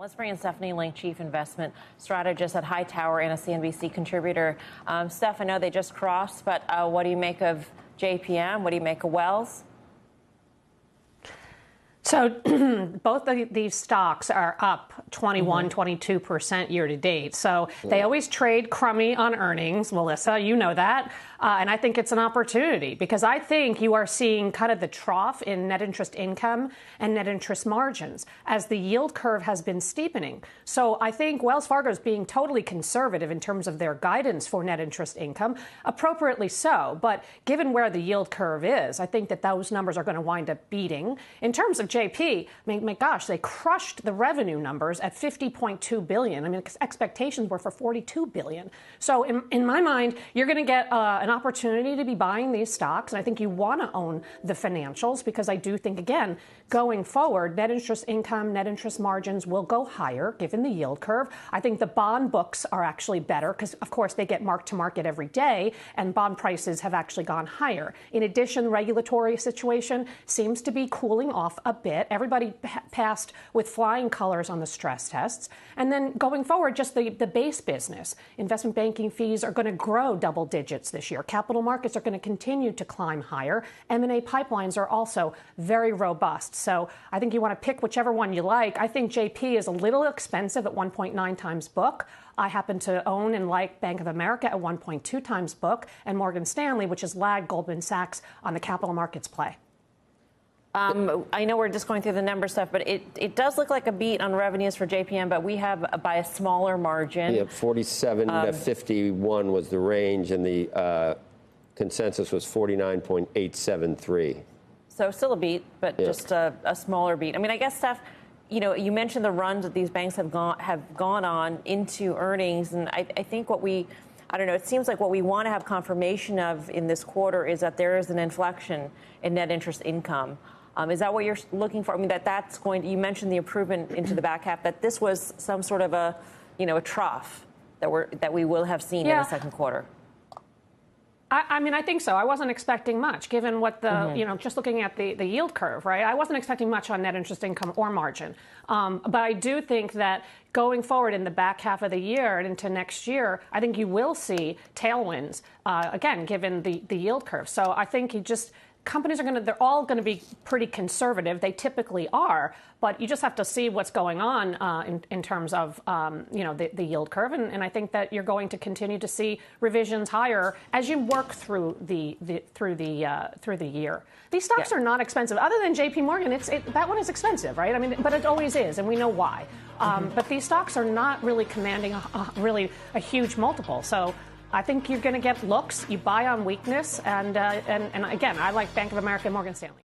Let's bring in Stephanie Link, Chief Investment Strategist at Hightower and a CNBC contributor. Steph, I know they just crossed, but what do you make of JPM? What do you make of Wells? So both of these stocks are up 22% year to date. So they always trade crummy on earnings, Melissa, you know that. And I think it's an opportunity because I think you are seeing kind of the trough in net interest income and net interest margins as the yield curve has been steepening. So I think Wells Fargo is being totally conservative in terms of their guidance for net interest income, appropriately so. But given where the yield curve is, I think that those numbers are going to wind up beating. In terms of JP, I mean, my gosh, they crushed the revenue numbers at $50.2 billion. I mean, expectations were for $42 billion. So in my mind, you're going to get an opportunity to be buying these stocks. And I think you want to own the financials because I do think, again, going forward, net interest income, net interest margins will go higher given the yield curve. I think the bond books are actually better because, of course, they get marked to market every day and bond prices have actually gone higher. In addition, the regulatory situation seems to be cooling off a bit. Everybody passed with flying colors on the stress tests. And then going forward, just the base business. Investment banking fees are going to grow double digits this year. Capital markets are going to continue to climb higher. M&A pipelines are also very robust. So I think you want to pick whichever one you like. I think JP is a little expensive at 1.9 times book. I happen to own and like Bank of America at 1.2 times book and Morgan Stanley, which has lagged Goldman Sachs on the capital markets play. I know we're just going through the number stuff, but it does look like a beat on revenues for JPM, but we have by a smaller margin. Yeah, 47 to 51 was the range, and the consensus was 49.873. So still a beat, but just a smaller beat. I mean, I guess, Steph, you know, you mentioned the runs that these banks have gone on into earnings, and I think I don't know, it seems like what we want to have confirmation of in this quarter is that there is an inflection in net interest income. Is that what you're looking for? I mean, that's going to, you mentioned the improvement into the back half, that this was some sort of a trough that we will have seen in the second quarter. I mean, I think so. I wasn't expecting much, given what the, just looking at the yield curve, right? I wasn't expecting much on net interest income or margin. But I do think that going forward in the back half of the year and into next year, I think you will see tailwinds, again, given the yield curve. So I think companies they're all going to be pretty conservative. They typically are, but you just have to see what's going on in terms of, the yield curve. And I think that you're going to continue to see revisions higher as you work through the year. These stocks are not expensive. Other than JPMorgan, that one is expensive, right? I mean, but it always is, and we know why. But these stocks are not really commanding a huge multiple. So I think you're going to get looks. You buy on weakness. And again, I like Bank of America and Morgan Stanley.